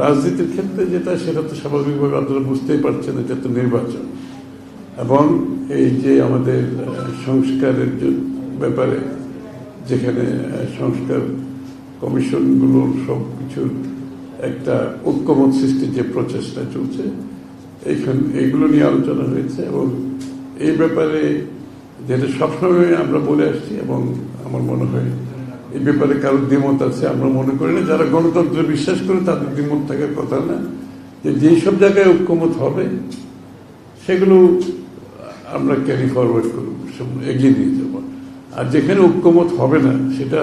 রাজনীতির ক্ষেত্রে যেটা, সেটা তো স্বাভাবিকভাবে আপনারা বুঝতেই পারছেন, এটা তো নির্বাচন। এবং এই যে আমাদের সংস্কারের ব্যাপারে, যেখানে সংস্কার কমিশনগুলোর সব কিছুর একটা ঐক্যমত সৃষ্টির যে প্রচেষ্টা চলছে, এইগুলো নিয়ে আলোচনা হয়েছে। এবং এই ব্যাপারে যেটা সবসময় আমরা বলে আসছি, এবং আমার মনে হয় এই ব্যাপারে কারোর দ্বিমত আছে আমরা মনে করি না। যারা গণতন্ত্রে বিশ্বাস করে তাদের দ্বিমত থাকার কথা না, যে যেই সব জায়গায় ঐক্যমত হবে সেগুলো আমরা ক্যারি ফরওয়ার্ড করব, এগিয়ে নিয়ে যাব। আর যেখানে ঐক্যমত হবে না, সেটা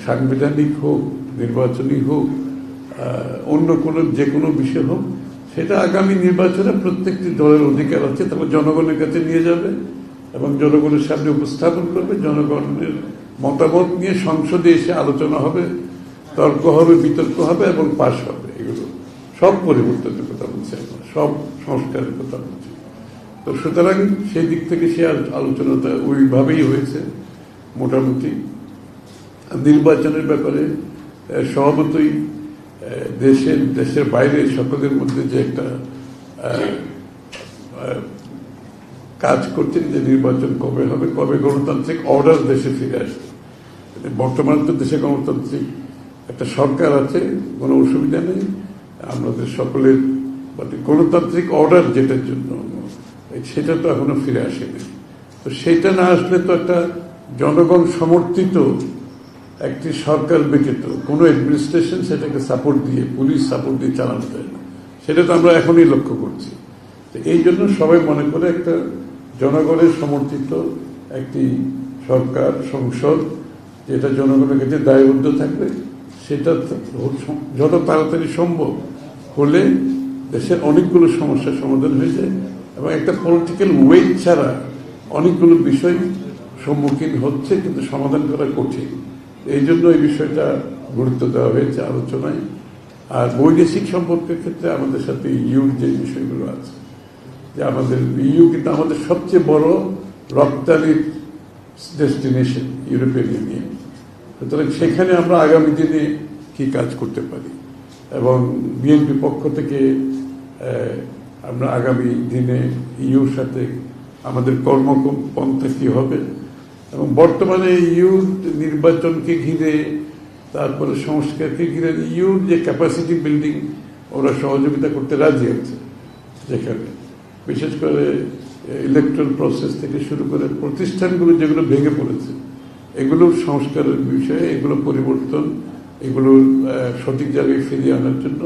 সাংবিধানিক হোক, নির্বাচনী হোক, অন্য কোনো যে কোনো বিষয় হোক, সেটা আগামী নির্বাচনে প্রত্যেকটি দলের অধিকার আছে। তারপর জনগণের কাছে নিয়ে যাবে এবং জনগণের সামনে উপস্থাপন করবে। জনগণের মতামত নিয়ে সংসদে এসে আলোচনা হবে, তর্ক হবে, বিতর্ক হবে এবং পাশ হবে। এগুলো সব পরিবর্তনের কথা বলছে, সব সংস্কারের কথা বলছে। তো সুতরাং সেই দিক থেকে সে আলোচনাটা ওইভাবেই হয়েছে মোটামুটি। নির্বাচনের ব্যাপারে স্বভাবতই দেশের বাইরে সকলের মধ্যে যে একটা কাজ করছেন যে নির্বাচন কবে হবে, কবে গণতান্ত্রিক অর্ডার দেশে ফিরে আসবে। বর্তমানে তো দেশে গণতান্ত্রিক একটা সরকার আছে, কোনো অসুবিধা নেই। আমাদের সকলের গণতান্ত্রিক অর্ডার যেটার জন্য, সেটা তো এখনো ফিরে আসেনি। তো সেটা না আসলে তো একটা জনগণ সমর্থিত একটি সরকার ব্যতীত কোনো অ্যাডমিনিস্ট্রেশন সেটাকে সাপোর্ট দিয়ে, পুলিশ সাপোর্ট দিয়ে চালানো যায় না। সেটা তো আমরা এখনই লক্ষ্য করছি। তো এই জন্য সবাই মনে করে একটা জনগণের সমর্থিত একটি সরকার, সংসদ, যেটা জনগণের কাছে দায়বদ্ধ থাকবে, সেটা যত তাড়াতাড়ি সম্ভব হলে দেশের অনেকগুলো সমস্যার সমাধান হয়ে যায়। এবং একটা পলিটিক্যাল ওয়েট ছাড়া অনেকগুলো বিষয় সম্মুখীন হচ্ছে, কিন্তু সমাধান করা কঠিন। এই জন্য এই বিষয়টা গুরুত্ব দেওয়া হয়েছে আলোচনায়। আর বৈদেশিক সম্পর্কের ক্ষেত্রে আমাদের সাথে ইউর যে বিষয়গুলো আছে, যে আমাদের ইউ কিন্তু আমাদের সবচেয়ে বড় রপ্তানির ডেস্টিনেশন, ইউরোপিয়ান ইউনিয়ন। সুতরাং সেখানে আমরা আগামী দিনে কি কাজ করতে পারি, এবং বিএনপি পক্ষ থেকে আমরা আগামী দিনে ইউর সাথে আমাদের কর্মপন্থা কি হবে, এবং বর্তমানে ইউর নির্বাচনকে ঘিরে, তারপরে সংস্কারকে ঘিরে ইউর যে ক্যাপাসিটি বিল্ডিং, ওরা সহযোগিতা করতে রাজি আছে। যেখানে বিশেষ করে ইলেকট্রাল প্রসেস থেকে শুরু করে প্রতিষ্ঠানগুলো যেগুলো ভেঙে পড়েছে, এগুলোর সংস্কারের বিষয়ে, এগুলো পরিবর্তন, এগুলোর সঠিক জায়গায় ফিরিয়ে আনার জন্য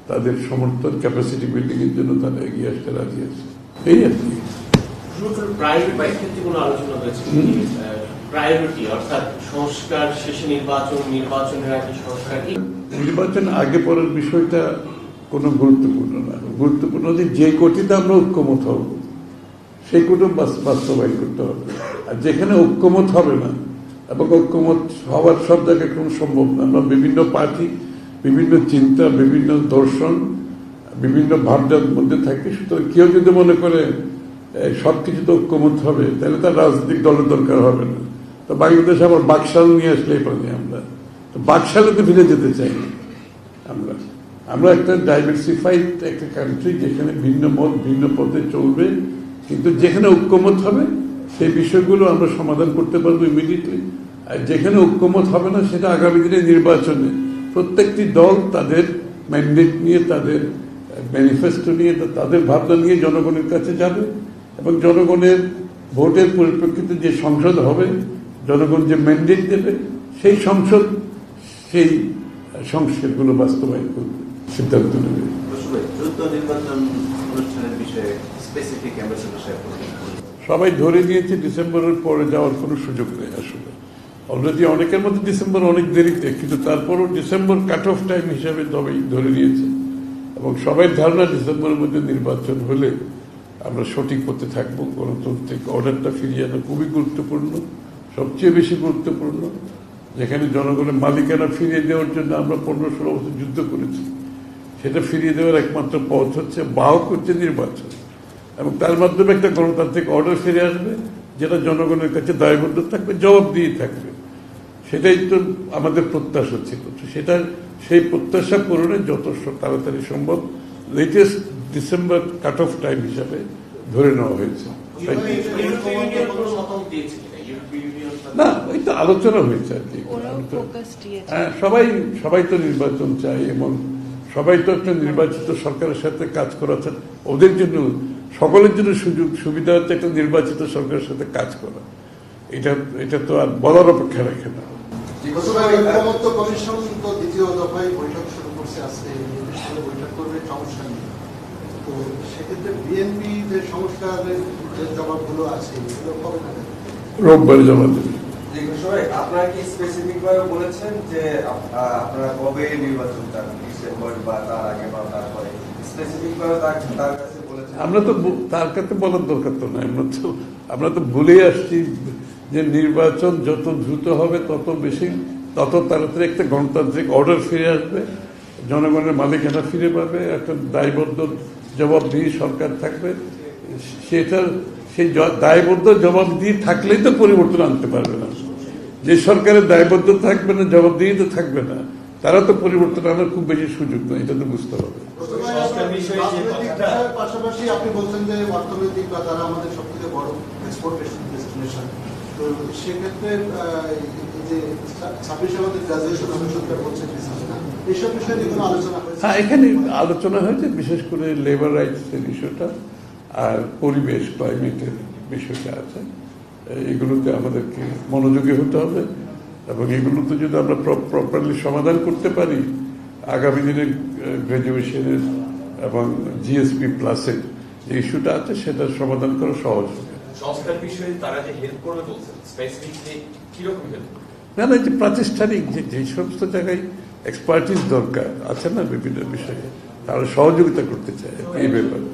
তাদের সমর্থন, ক্যাপাসিটি বিল্ডিং এর জন্য তারা এগিয়ে আসতে রাজি আছে। এই আর কি। নির্বাচন আগে পরের বিষয়টা কোনো গুরুত্বপূর্ণ না। গুরুত্বপূর্ণ যে কোটিতে আমরা ঐক্যমত হব, সেই কোটি বাস্তবায়ন করতে হবে। আর যেখানে ঐক্যমত হবে না, এবং ঐক্যমত হওয়ার সব জায়গায় কোনো সম্ভব না। আমরা বিভিন্ন পার্টি, বিভিন্ন চিন্তা, বিভিন্ন দর্শন, বিভিন্ন ভাবনার মধ্যে থাকি। সুতরাং কেউ যদি মনে করে সবকিছু তো ঐক্যমত হবে, তাহলে তার রাজনৈতিক দলের দরকার হবে না। তো বাংলাদেশে আবার বাকশাল নিয়ে আসলেই পারি আমরা। তো বাকশালে তো ফিরে যেতে চাই না আমরা একটা ডাইভার্সিফাইড একটা কান্ট্রি, যেখানে ভিন্ন মত ভিন্ন পথে চলবে, কিন্তু যেখানে ঐক্যমত হবে সেই বিষয়গুলো আমরা সমাধান করতে পারবো ইমিডিয়েটলি। আর যেখানে ঐক্যমত হবে না, সেটা আগামী দিনে নির্বাচনে প্রত্যেকটি দল তাদের ম্যান্ডেট নিয়ে, তাদের ম্যানিফেস্টো নিয়ে, তাদের ভাবনা নিয়ে জনগণের কাছে যাবে, এবং জনগণের ভোটের পরিপ্রেক্ষিতে যে সংসদ হবে, জনগণ যে ম্যান্ডেট দেবে, সেই সংসদ সেই সংস্কারগুলো বাস্তবায়ন করবে, সিদ্ধান্ত নেবে। সবাই ধরে নিয়েছে ডিসেম্বরের পরে যাওয়ার কোনো সুযোগ নেই। আসলে অলরেডি অনেকের মধ্যে ডিসেম্বর অনেক দেরিতে, কিন্তু তারপরও ডিসেম্বর কাট অফ টাইম হিসাবে সবাই ধরে নিয়েছে। এবং সবাই ধারণা ডিসেম্বরের মধ্যে নির্বাচন হলে আমরা সঠিক পথে থাকবো। গণতান্ত্রিক অর্ডারটা ফিরিয়ে আনা খুবই গুরুত্বপূর্ণ, সবচেয়ে বেশি গুরুত্বপূর্ণ। যেখানে জনগণের মালিকানা ফিরিয়ে দেওয়ার জন্য আমরা 15-16 বছর যুদ্ধ করেছি, সেটা ফিরিয়ে দেওয়ার একমাত্র পথ হচ্ছে, বাহক হচ্ছে নির্বাচন। এবং তার মাধ্যমে একটা গণতান্ত্রিক অর্ডার ফিরে আসবে, যেটা জনগণের কাছে দায়বদ্ধ থাকবে, জবাবদিহি থাকবে। সেটাই তো আমাদের প্রত্যাশা ছিল। তো সেটা সেই প্রত্যাশা পূরণে যত তাড়াতাড়ি সম্ভব latest December cut off time হিসাবে ধরে নেওয়া হয়েছে। না, এটা আলোচনা হয়েছে আর কি। হ্যাঁ, সবাই তো নির্বাচন চায় এবং সবাই তো একটা নির্বাচিত সরকারের সাথে কাজ করাচ্ছেন। ওদের জন্য সকলের জন্য সুযোগ সুবিধা হচ্ছে একটা নির্বাচিত সরকারের সাথে কাজ করা। এটা তো আর বলার অপেক্ষা রাখে না। কমিশন তো দ্বিতীয় দফায় বৈঠক শুরু করছে আজকে, বৈঠক করবে সমস্যা নেই। তো সেক্ষেত্রে বিএনপি যে সংস্কারের যে জবাবগুলো আছে এগুলো কবে নাগাদ? রোববারে জমা দেবে। আপনারা কি স্পেসিফিক ভাবে বলেছেন যে আপনারা কবে নির্বাচন চান, ডিসেম্বর বা তার আগে বা তারপরে? স্পেসিফিক ভাবে তার কাছে বলেছেন? আমরা তো তার কাছে বলার দরকার তো নাই। আমরা তো বলে আসছি যে নির্বাচন যত দ্রুত হবে তত তাড়াতাড়ি একটা গণতান্ত্রিক অর্ডার ফিরে আসবে, জনগণের মালিকানা ফিরে পাবে, একটা দায়বদ্ধ জবাবদিহি সরকার থাকবে। সেই দায়বদ্ধ জবাবদিহি থাকলেই তো পরিবর্তন আনতে পারবে না। যে সরকারের দায়বদ্ধ থাকবে না, জবাবদিহি তো থাকবে না, তারা তো পরিবর্তন আনার খুব বেশি সুযোগ নেই। এটা তো বুঝতে হবে। পাশাপাশি আপনি বলছেন যে অর্থনৈতিক বা তারা আমাদের সবথেকে বড় এক্সপোর্টেশন ডেস্টিনেশন। তো সেক্ষেত্রে যে 26 আমাদের গ্রাজুয়েশন অনুষদটা বলছেন এইসব বিষয়ে নিয়ে কোনো আলোচনা হয়েছে? হ্যাঁ, এখানে আলোচনা হয়েছে, বিশেষ করে লেবার রাইটস এর ইস্যুটা আর পরিবেশ ক্লাইমেটের বিষয়টা আছে। এগুলোতে আমাদেরকে মনোযোগী হতে হবে এবং এগুলোতে যদি আমরা প্রপারলি সমাধান করতে পারি, আগামী দিনে গ্রাজুয়েশনের এবং জিএসপি প্লাসের যে ইস্যুটা আছে সেটার সমাধান করা সহজ হবে। সংস্কার বিষয়ে তারা যে হেল্প করবে বলছেন, স্পেসিফিকলি কিরকম হেল্প? না, যে প্রাতিষ্ঠানিক যে সমস্ত জায়গায় এক্সপার্টিস দরকার আছে না বিভিন্ন বিষয়ে, তারা সহযোগিতা করতে চায় এই ব্যাপারে।